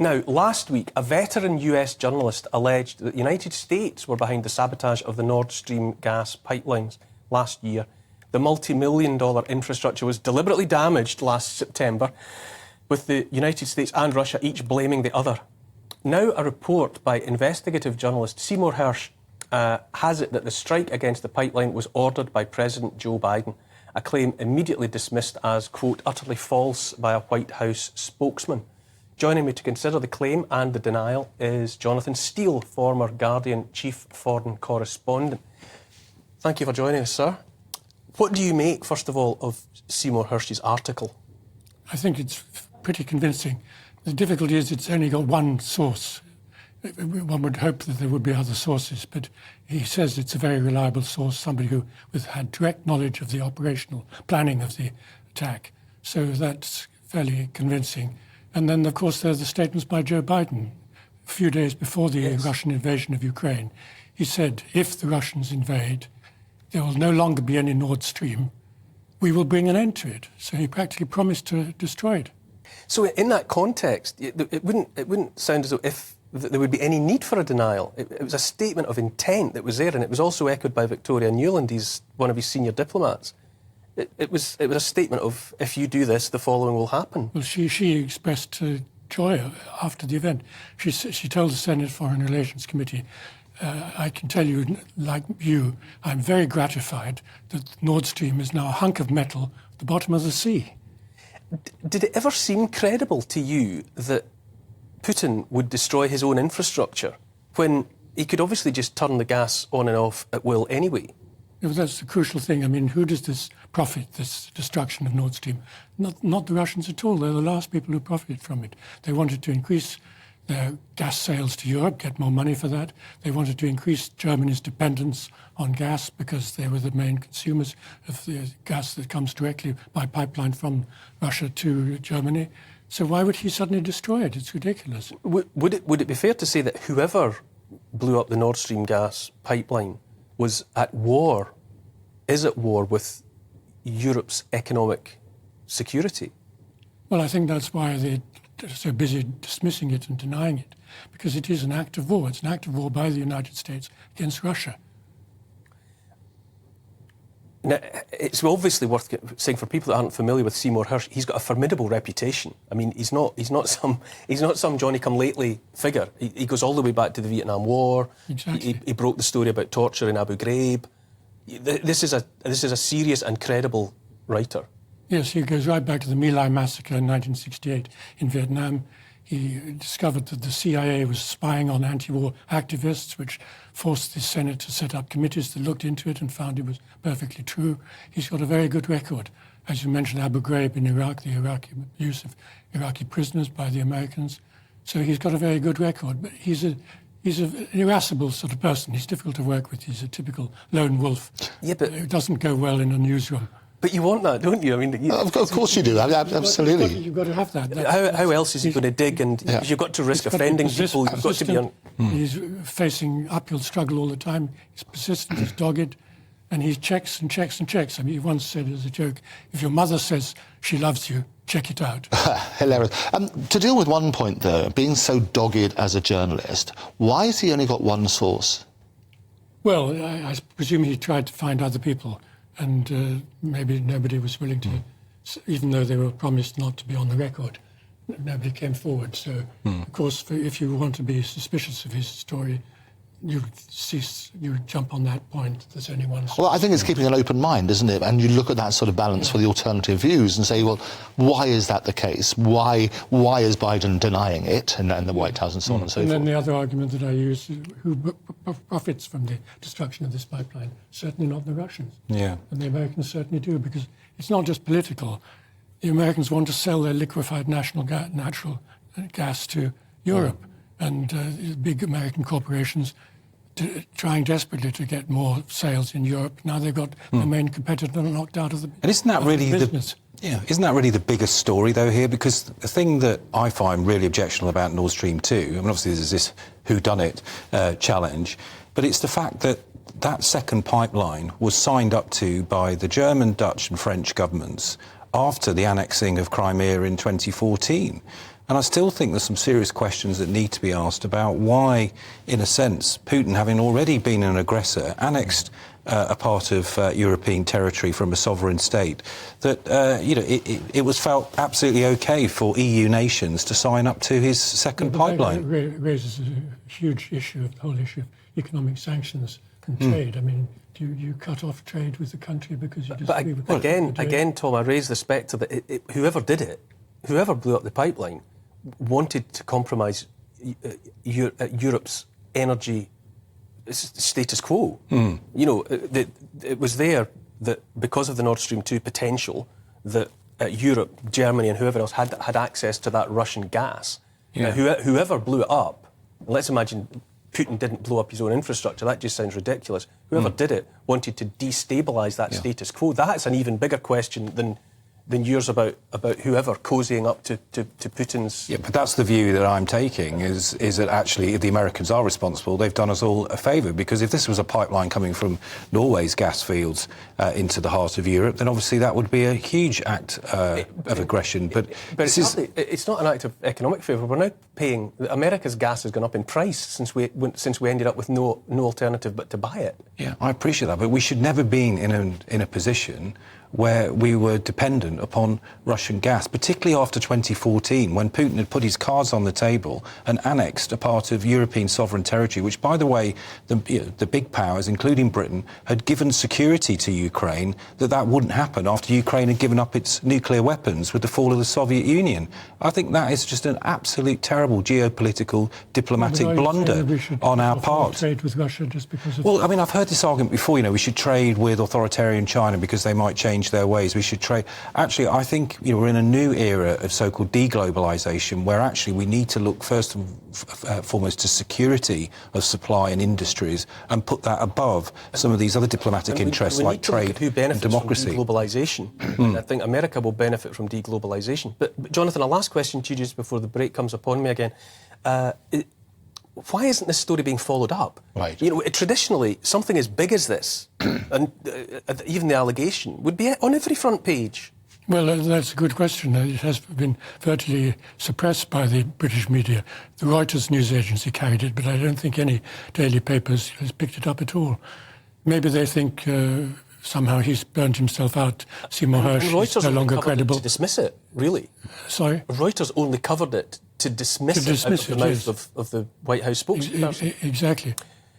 Now, last week, a veteran US journalist alleged that the United States were behind the sabotage of the Nord Stream gas pipelines last year. The multi-million-dollar infrastructure was deliberately damaged last September, with the United States and Russia each blaming the other. Now, a report by investigative journalist Seymour Hersh has it that the strike against the pipeline was ordered by President Joe Biden, a claim immediately dismissed as, quote, utterly false by a White House spokesman. Joining me to consider the claim and the denial is Jonathan Steele, former Guardian chief foreign correspondent. Thank you for joining us, sir. What do you make, first of all, of Seymour Hersh's article? I think it's pretty convincing. The difficulty is it's only got one source. One would hope that there would be other sources, but he says it's a very reliable source, somebody who had direct knowledge of the operational planning of the attack. So that's fairly convincing. And then, of course, there are the statements by Joe Biden a few days before the Russian invasion of Ukraine. He said, if the Russians invade, there will no longer be any Nord Stream. We will bring an end to it. So he practically promised to destroy it. So in that context, it wouldn't sound as though there would be any need for a denial. It was a statement of intent that was there, and it was also echoed by Victoria Nuland, one of his senior diplomats. It was a statement of, if you do this, the following will happen. Well, she expressed joy after the event. She told the Senate Foreign Relations Committee, I can tell you, like you, I'm very gratified that Nord Stream is now a hunk of metal at the bottom of the sea. Did it ever seem credible to you that Putin would destroy his own infrastructure when he could obviously just turn the gas on and off at will anyway? That's the crucial thing. I mean, who does this profit, this destruction of Nord Stream? Not the Russians at all. They're the last people who profited from it. They wanted to increase their gas sales to Europe, get more money for that. They wanted to increase Germany's dependence on gas because they were the main consumers of the gas that comes directly by pipeline from Russia to Germany. So why would he suddenly destroy it? It's ridiculous. Would it be fair to say that whoever blew up the Nord Stream gas pipeline was is at war with Europe's economic security? Well, I think that's why they're so busy dismissing it and denying it, because it is an act of war. It's an act of war by the United States against Russia. Now, it's obviously worth saying for people that aren't familiar with Seymour Hersh, he's got a formidable reputation. I mean, he's not some Johnny-come-lately figure. He goes all the way back to the Vietnam War. Exactly. He broke the story about torture in Abu Ghraib. This is a serious and credible writer. Yes, he goes right back to the My Lai massacre in 1968 in Vietnam. He discovered that the CIA was spying on anti-war activists, which forced the Senate to set up committees that looked into it and found it was perfectly true. He's got a very good record. As you mentioned, Abu Ghraib in Iraq, the Iraqi use of Iraqi prisoners by the Americans. So he's got a very good record. But he's an irascible sort of person. He's difficult to work with. He's a typical lone wolf. Yeah, but it doesn't go well in a newsroom. But you want that, don't you? I mean, of course you do. Absolutely. You've got to have that. How else is he going to dig? And you've got to risk offending people. You've got to be on. He's facing uphill struggle all the time. He's persistent. He's dogged, and he checks and checks and checks. I mean, he once said as a joke, "If your mother says she loves you, check it out." Hilarious. To deal with one point, though, being so dogged as a journalist, why has he only got one source? Well, I presume he tried to find other people. And maybe nobody was willing to, even though they were promised not to be on the record, nobody came forward. So, of course, if you want to be suspicious of his story, you jump on that point. There's only one source. Well, I think it's keeping an open mind, isn't it? And you look at that sort of balance for the alternative views and say, well, why is that the case? Why is Biden denying it and the White House and so on and so forth? And then the other argument that I use, who profits from the destruction of this pipeline? Certainly not the Russians. Yeah. And the Americans certainly do, because it's not just political. The Americans want to sell their liquefied natural gas to Europe. And big American corporations trying desperately to get more sales in Europe. Now they've got the main competitor knocked out of the business. And isn't that really isn't that really the biggest story, though, here? Because the thing that I find really objectionable about Nord Stream 2, I mean, obviously there's this whodunit challenge, but it's the fact that that second pipeline was signed up to by the German, Dutch and French governments after the annexing of Crimea in 2014. And I still think there's some serious questions that need to be asked about why, in a sense, Putin, having already been an aggressor, annexed a part of European territory from a sovereign state, that it was felt absolutely okay for EU nations to sign up to his second pipeline. It raises a huge issue, the whole issue of economic sanctions and trade. I mean, do you cut off trade with the country because you disagree with again, Tom, I raise the spectre that whoever did it, whoever blew up the pipeline, wanted to compromise Europe's energy status quo. You know, it was there that because of the Nord Stream 2 potential, that Europe, Germany and whoever else had access to that Russian gas. Yeah. Whoever blew it up, let's imagine Putin didn't blow up his own infrastructure, that just sounds ridiculous. Whoever did it wanted to destabilise that status quo. That's an even bigger question than yours about whoever cozying up to Putin's... Yeah, but that's the view that I'm taking, is that actually if the Americans are responsible, they've done us all a favour, because if this was a pipeline coming from Norway's gas fields into the heart of Europe, then obviously that would be a huge act of aggression. But it's not an act of economic favour. We're now paying... America's gas has gone up in price since we ended up with no alternative but to buy it. Yeah, I appreciate that, but we should never been in a position where we were dependent upon Russian gas, particularly after 2014, when Putin had put his cards on the table and annexed a part of European sovereign territory, which, by the way, the big powers, including Britain, had given security to Ukraine that wouldn't happen after Ukraine had given up its nuclear weapons with the fall of the Soviet Union. I think that is just an absolute terrible geopolitical, diplomatic blunder on our part. Trade with Russia just because of... Well, I mean, I've heard this argument before, we should trade with authoritarian China because they might change their ways. We should trade. Actually, I think we're in a new era of so-called deglobalisation, where actually we need to look first and foremost to security of supply and industries and put that above some of these other diplomatic interests like trade and democracy. From deglobalisation. I think America will benefit from deglobalisation. But Jonathan, a last question to you just before the break comes upon me again. Why isn't this story being followed up? Right. Traditionally, something as big as this, and even the allegation, would be on every front page. Well, that's a good question. It has been virtually suppressed by the British media. The Reuters news agency carried it, but I don't think any daily papers has picked it up at all. Maybe they think somehow he's burnt himself out. Seymour Hersh is no longer credible. To dismiss it, really. Sorry? Reuters only covered it to dismiss it out of the mouth of the White House spokesperson. Exactly.